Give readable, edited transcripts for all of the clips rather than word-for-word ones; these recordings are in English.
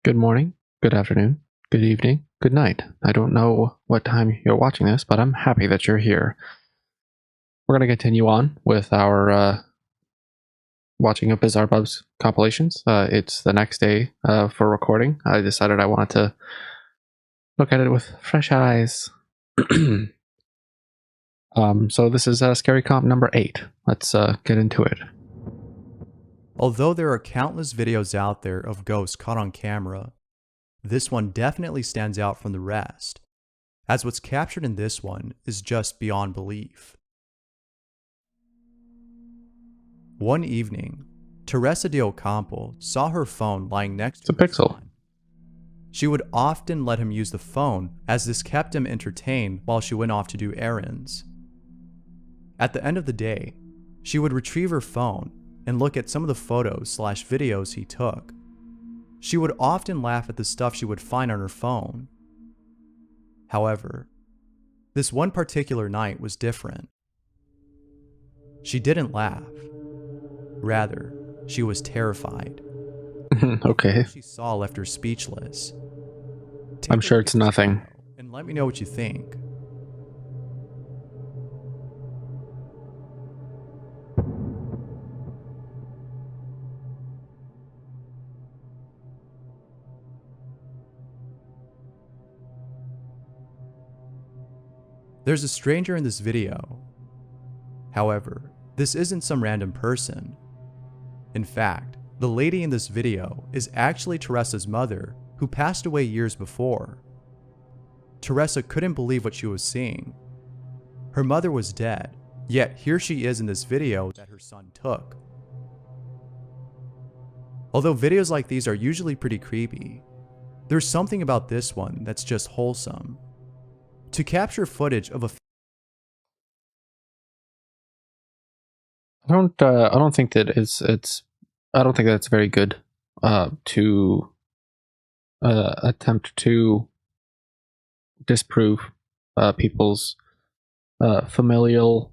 Good morning, good afternoon, good evening, good night. I don't know what time you're watching this, but I'm happy that you're here. We're going to continue on with our watching of Bizarre Bubs compilations. It's the next day for recording. I decided I wanted to look at it with fresh eyes. So this is Scary Comp number 8. Let's get into it. Although there are countless videos out there of ghosts caught on camera, this one definitely stands out from the rest, as what's captured in this one is just beyond belief. One evening, Teresa de Ocampo saw her phone lying next to her son. She would often let him use the phone, as this kept him entertained while she went off to do errands. At the end of the day, she would retrieve her phone and look at some of the photos/videos he took. She would often laugh at the stuff she would find on her phone. However, this one particular night was different. She didn't laugh. Rather, she was terrified. Okay. What she saw left her speechless. I'm sure it's nothing. And let me know what you think. There's a stranger in this video. However, this isn't some random person. In fact, the lady in this video is actually Teresa's mother, who passed away years before. Teresa couldn't believe what she was seeing. Her mother was dead, yet here she is in this video that her son took. Although videos like these are usually pretty creepy, there's something about this one that's just wholesome. To capture footage of a I don't think that I don't think that's very good to attempt to disprove people's familial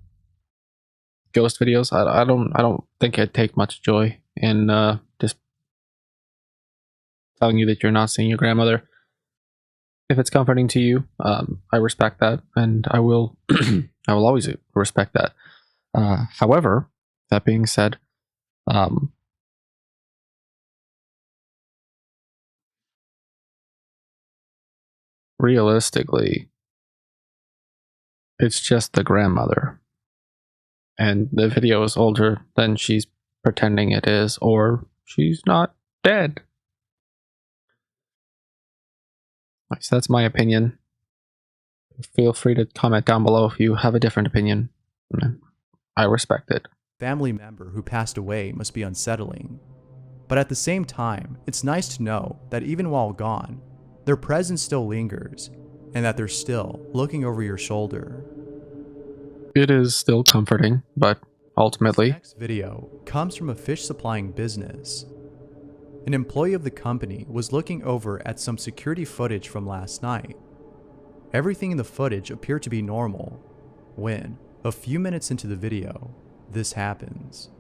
ghost videos. I don't think I'd take much joy in just telling you that you're not seeing your grandmother. If it's comforting to you, I respect that, and I will I will always respect that. However, that being said, realistically, it's just the grandmother, and the video is older than she's pretending it is, or she's not dead. So that's my opinion. Feel free to comment down below if you have a different opinion. I respect it. Family member who passed away must be unsettling. But at the same time, it's nice to know that even while gone, their presence still lingers, and that they're still looking over your shoulder. It is still comforting, but ultimately... This next video comes from a fish supplying business. An employee of the company was looking over at some security footage from last night. Everything in the footage appeared to be normal, when, a few minutes into the video, this happens.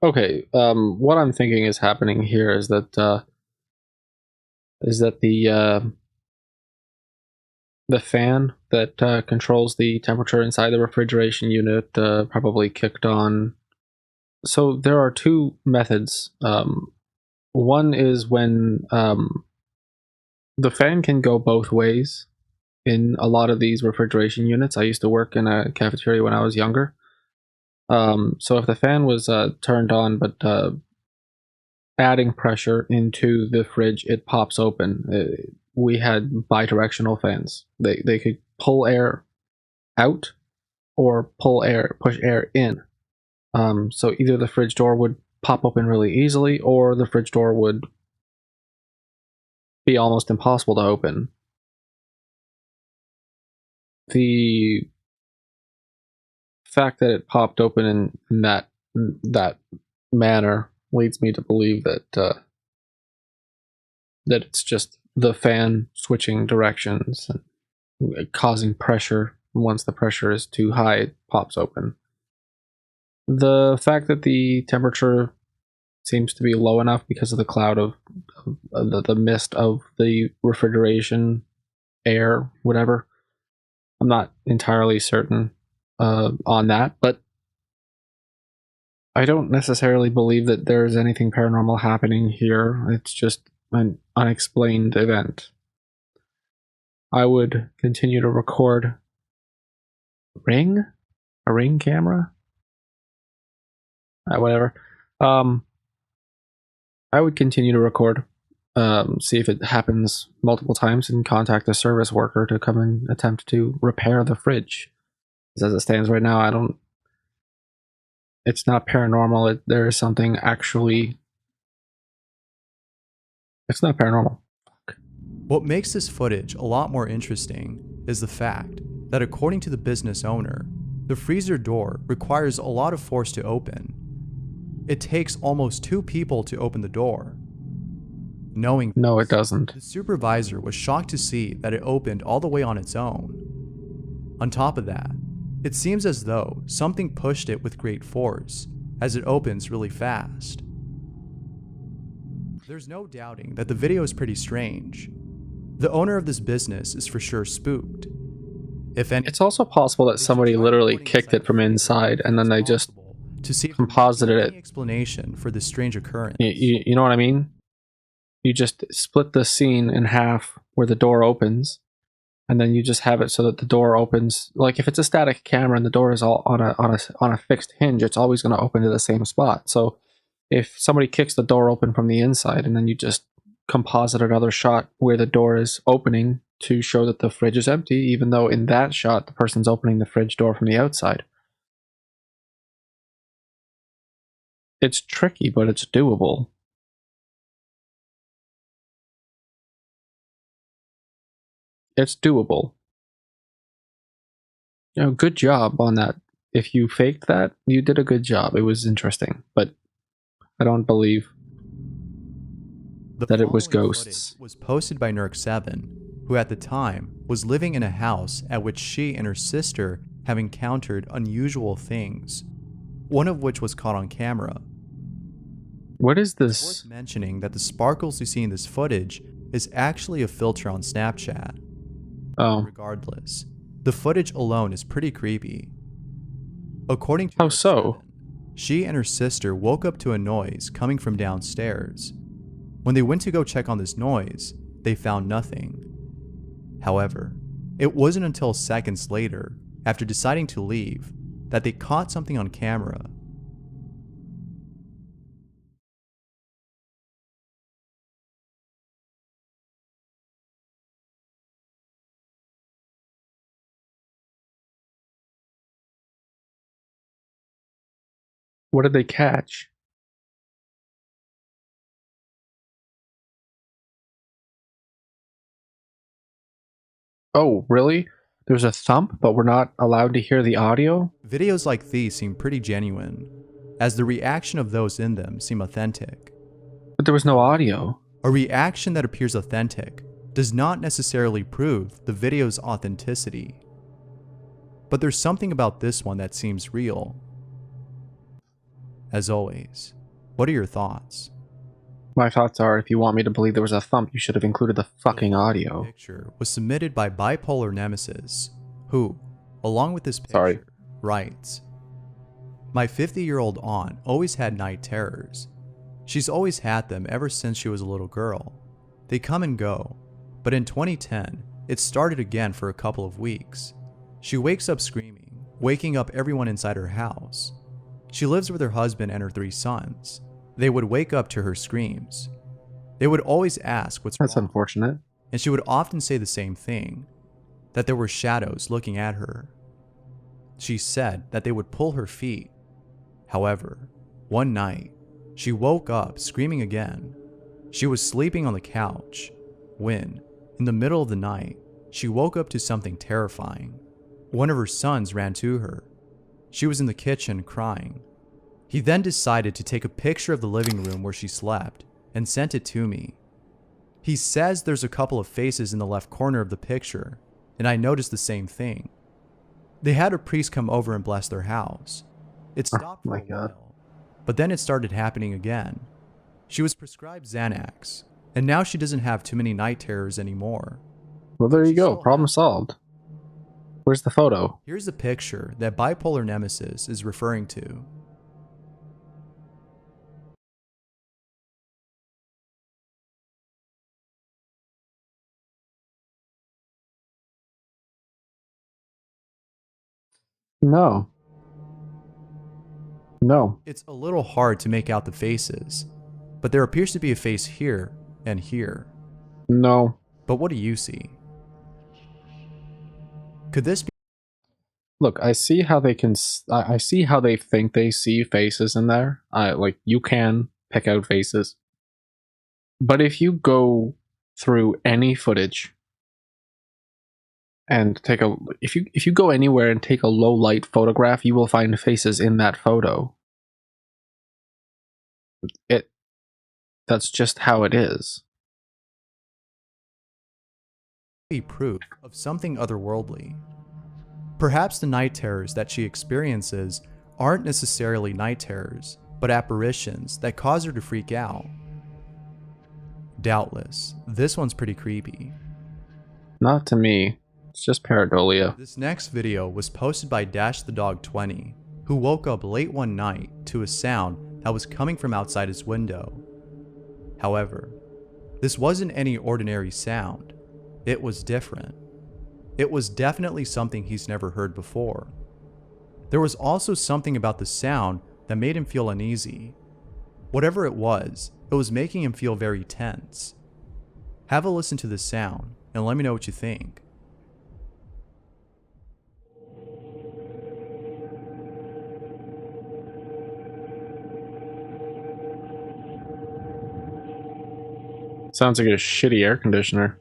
Okay, what I'm thinking is happening here is that the fan that controls the temperature inside the refrigeration unit probably kicked on. So there are two methods. One is when the fan can go both ways in a lot of these refrigeration units. I used to work in a cafeteria when I was younger. So if the fan was turned on, but adding pressure into the fridge, it pops open. We had bidirectional fans. They could pull air out or push air in. So either the fridge door would pop open really easily, or the fridge door would be almost impossible to open. The fact that it popped open in that that manner leads me to believe that that it's just the fan switching directions and causing pressure. Once the pressure is too high, it pops open. The fact that the temperature seems to be low enough because of the cloud of the mist of the refrigeration air, whatever. I'm not entirely certain on that, but I don't necessarily believe that there's anything paranormal happening here. It's just an unexplained event. I would continue to record a ring camera, whatever. I would continue to record, see if it happens multiple times, and contact a service worker to come and attempt to repair the fridge. As it stands right now, it's not paranormal. There is something actually. It's not paranormal. What makes this footage a lot more interesting is the fact that, according to the business owner, the freezer door requires a lot of force to open. It takes almost 2 people to open the door. Knowing No, it doesn't. The supervisor was shocked to see that it opened all the way on its own. On top of that, it seems as though something pushed it with great force, as it opens really fast. There's no doubting that the video is pretty strange. The owner of this business is for sure spooked. It's also possible that somebody literally kicked it from inside and then they just composited it. Explanation for this strange occurrence. You know what I mean? You just split the scene in half where the door opens, and then you just have it so that the door opens. Like if it's a static camera and the door is all on a fixed hinge, it's always going to open to the same spot. So if somebody kicks the door open from the inside, and then you just composite another shot where the door is opening to show that the fridge is empty, even though in that shot the person's opening the fridge door from the outside. It's tricky, but it's doable. It's doable. You know, good job on that. If you faked that, you did a good job. It was interesting, but I don't believe that it was ghosts. Was posted by Nerk7, who at the time was living in a house at which she and her sister have encountered unusual things, one of which was caught on camera. What is this? It's worth mentioning that the sparkles you see in this footage is actually a filter on Snapchat. Oh. Regardless, the footage alone is pretty creepy. According to How so? She and her sister woke up to a noise coming from downstairs. When they went to go check on this noise, they found nothing. However, it wasn't until seconds later, after deciding to leave, that they caught something on camera. What did they catch? Oh, really? There's a thump, but we're not allowed to hear the audio? Videos like these seem pretty genuine, as the reaction of those in them seem authentic. But there was no audio. A reaction that appears authentic does not necessarily prove the video's authenticity. But there's something about this one that seems real. As always, what are your thoughts? My thoughts are, if you want me to believe there was a thump, you should have included the fucking audio. The picture was submitted by Bipolar Nemesis, who, along with this picture, writes, "My 50-year-old aunt always had night terrors. She's always had them ever since she was a little girl. They come and go, but in 2010, it started again for a couple of weeks. She wakes up screaming, waking up everyone inside her house. She lives with her husband and her 3 sons. They would wake up to her screams. They would always ask what's wrong. That's unfortunate. And she would often say the same thing, that there were shadows looking at her. She said that they would pull her feet. However, one night, she woke up screaming again. She was sleeping on the couch when, in the middle of the night, she woke up to something terrifying. One of her sons ran to her. She was in the kitchen crying. He then decided to take a picture of the living room where she slept and sent it to me. He says there's a couple of faces in the left corner of the picture, and I noticed the same thing. They had a priest come over and bless their house. It stopped for a while, but then it started happening again. She was prescribed Xanax, and now she doesn't have too many night terrors anymore. Well, there you go. Problem solved. Where's the photo? Here's the picture that bipolar nemesis is referring to. No. No. It's a little hard to make out the faces, but there appears to be a face here and here. No. But what do you see? Could this be? Look, I see how they can. I see how they think they see faces in there. Like, you can pick out faces, but if you go through any footage and take a, if you go anywhere and take a low light photograph, you will find faces in that photo. That's just how it is. Proof of something otherworldly. Perhaps the night terrors that she experiences aren't necessarily night terrors, but apparitions that cause her to freak out. Doubtless, this one's pretty creepy. Not to me. It's just pareidolia. This next video was posted by Dash the Dog 20, who woke up late one night to a sound that was coming from outside his window. However, this wasn't any ordinary sound. It was different. It was definitely something he's never heard before. There was also something about the sound that made him feel uneasy. Whatever it was making him feel very tense. Have a listen to the sound and let me know what you think. Sounds like a shitty air conditioner.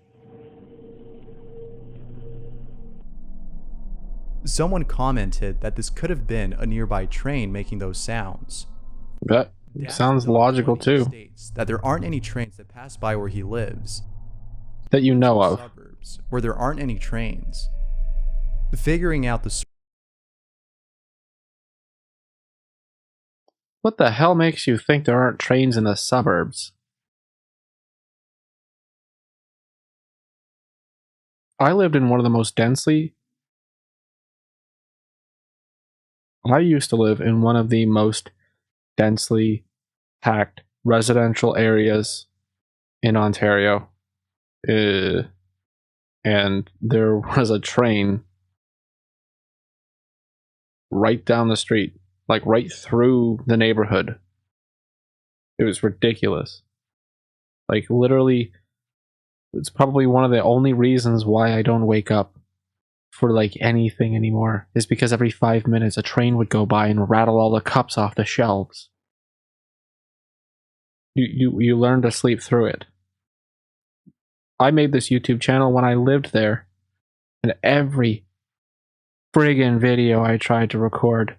Someone commented that this could have been a nearby train making those sounds. That sounds logical too. States that there aren't any trains that pass by where he lives. That you know of. Suburbs where there aren't any trains. Figuring out the... What the hell makes you think there aren't trains in the suburbs? I lived in one of the most densely... I used to live in one of the most densely packed residential areas in Ontario. And there was a train right down the street, like right through the neighborhood. It was ridiculous. Like, literally, it's probably one of the only reasons why I don't wake up for like anything anymore, is because every 5 minutes a train would go by and rattle all the cups off the shelves. You learn to sleep through it. I made this YouTube channel when I lived there, and every friggin' video I tried to record,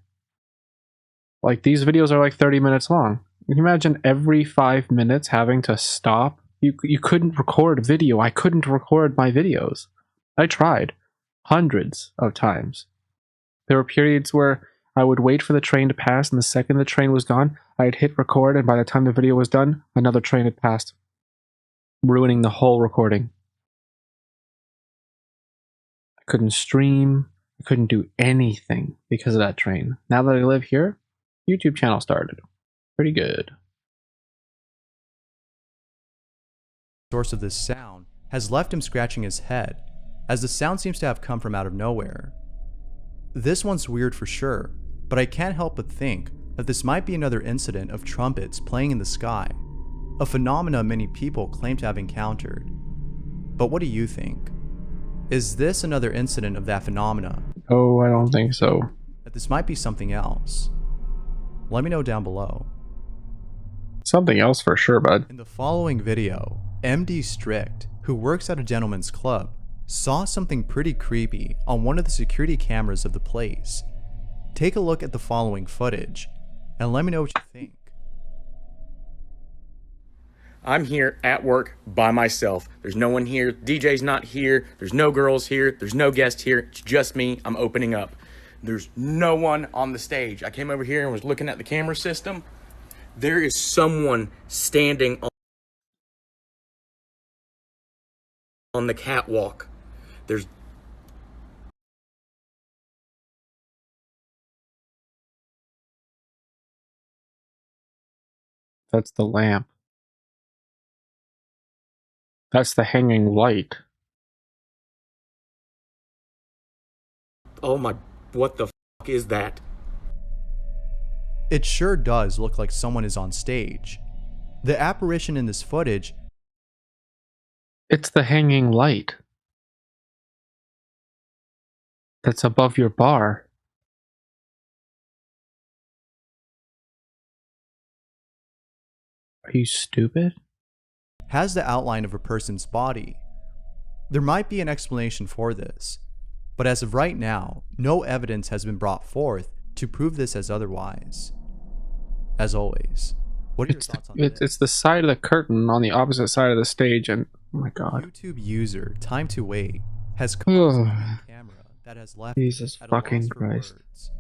like, these videos are like 30 minutes long. Can you imagine every 5 minutes having to stop? You couldn't record video. I couldn't record my videos. I tried hundreds of times. There were periods where I would wait for the train to pass, and the second the train was gone, I'd hit record, and by the time the video was done, another train had passed, ruining the whole recording. I couldn't stream. I couldn't do anything because of that train. Now that I live here, YouTube channel started. Pretty good. Source of this sound has left him scratching his head, as the sound seems to have come from out of nowhere. This one's weird for sure, but I can't help but think that this might be another incident of trumpets playing in the sky, a phenomena many people claim to have encountered. But what do you think? Is this another incident of that phenomena? Oh, I don't think so. That this might be something else? Let me know down below. Something else for sure, bud. In the following video, MD Strict, who works at a gentleman's club, saw something pretty creepy on one of the security cameras of the place. Take a look at the following footage, and let me know what you think. I'm here at work by myself. There's no one here. DJ's not here. There's no girls here. There's no guest here. It's just me. I'm opening up. There's no one on the stage. I came over here and was looking at the camera system. There is someone standing on the catwalk. That's the lamp. That's the hanging light. Oh my, what the fuck is that? It sure does look like someone is on stage. The apparition in this footage... It's the hanging light. That's above your bar. Are you stupid? has the outline of a person's body. There might be an explanation for this, but as of right now, no evidence has been brought forth to prove this as otherwise. As always, what are your thoughts on this? It's the side of the curtain on the opposite side of the stage, and oh my god. YouTube user Time to Wait has commented on a camera that has left Jesus fucking Christ. Words.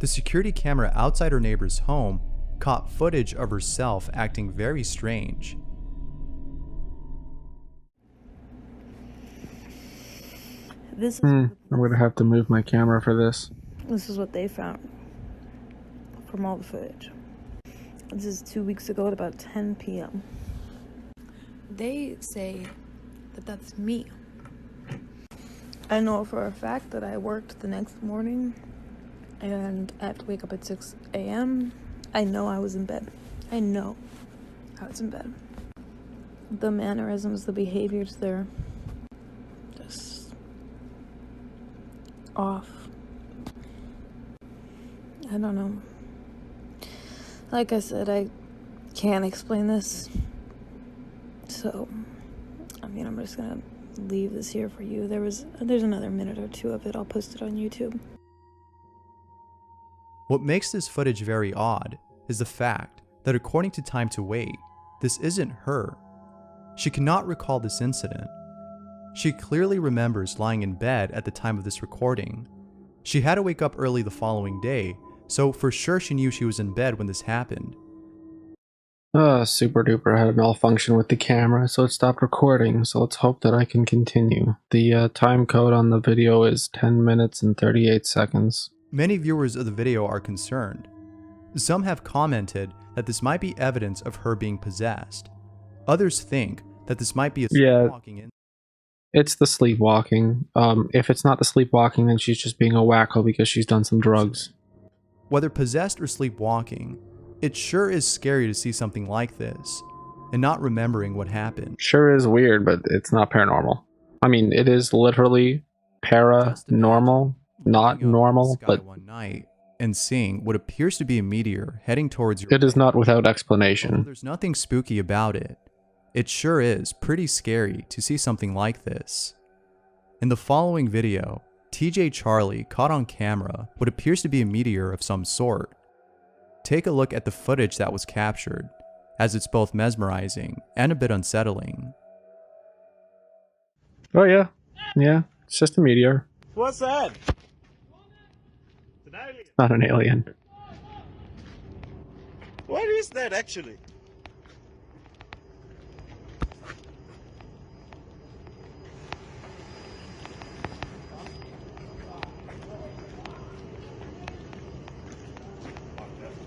The security camera outside her neighbor's home caught footage of herself acting very strange. I'm gonna have to move my camera for this. This is what they found from all the footage. This is 2 weeks ago at about 10 p.m. They say that that's me. I know for a fact that I worked the next morning and I have to wake up at 6 a.m. I know I was in bed. I know I was in bed. The mannerisms, the behaviors, they're just off. I don't know. Like I said, I can't explain this. So, I mean, I'm just gonna leave this here for you. There's another minute or two of it. I'll post it on YouTube. What makes this footage very odd is the fact that according to Time to Wait, this isn't her. She cannot recall this incident. She clearly remembers lying in bed at the time of this recording. She had to wake up early the following day, so for sure she knew she was in bed when this happened. Super Duper had a malfunction with the camera, so it stopped recording, so let's hope that I can continue. The time code on the video is 10 minutes and 38 seconds. Many viewers of the video are concerned. Some have commented that this might be evidence of her being possessed. Others think that this might be a sleepwalking incident. It's the sleepwalking. If it's not the sleepwalking, then she's just being a wacko because she's done some drugs. Whether possessed or sleepwalking, it sure is scary to see something like this, and not remembering what happened. Sure is weird, but it's not paranormal. I mean, it is literally paranormal, not normal, but one night and seeing what appears to be a meteor heading towards your it is not without explanation. Although there's nothing spooky about it. It sure is pretty scary to see something like this. In the following video, TJ Charlie caught on camera what appears to be a meteor of some sort. Take a look at the footage that was captured, as it's both mesmerizing and a bit unsettling. Oh yeah, it's just a meteor. What's that? It's not an alien. What is that actually?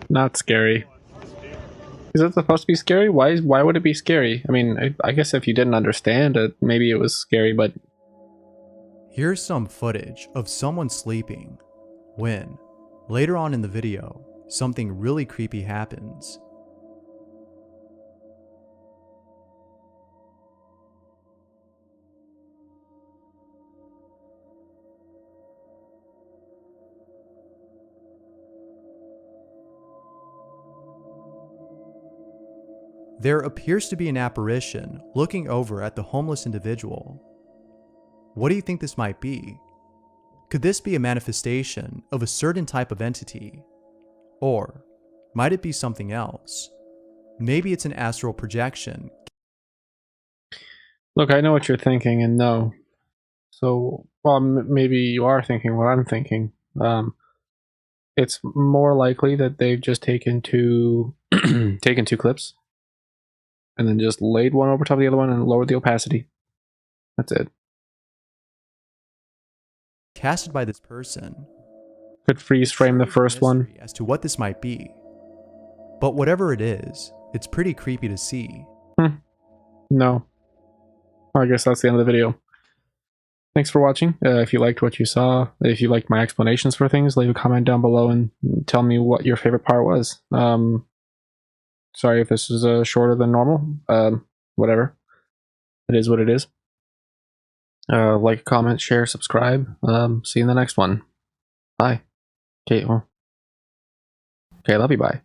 Not scary. Is it supposed to be scary? Why would it be scary? I mean, I guess if you didn't understand it, maybe it was scary, but... Here's some footage of someone sleeping when, later on in the video, something really creepy happens. There appears to be an apparition looking over at the homeless individual. What do you think this might be? Could this be a manifestation of a certain type of entity? Or Might it be something else? Maybe it's an astral projection. Look, I know what you're thinking, and no. So, well, maybe you are thinking what I'm thinking. It's more likely that they've just taken two clips and then just laid one over top of the other one and lowered the opacity. That's it. Casted by this person. Could freeze frame the first one. As to what this might be. But whatever it is, it's pretty creepy to see. No. Well, I guess that's the end of the video. Thanks for watching. If you liked what you saw, if you liked my explanations for things, leave a comment down below and tell me what your favorite part was. Sorry if this is shorter than normal. Whatever. It is what it is. Like, comment, share, subscribe. See you in the next one. Bye. Okay, well. Okay, love you, bye.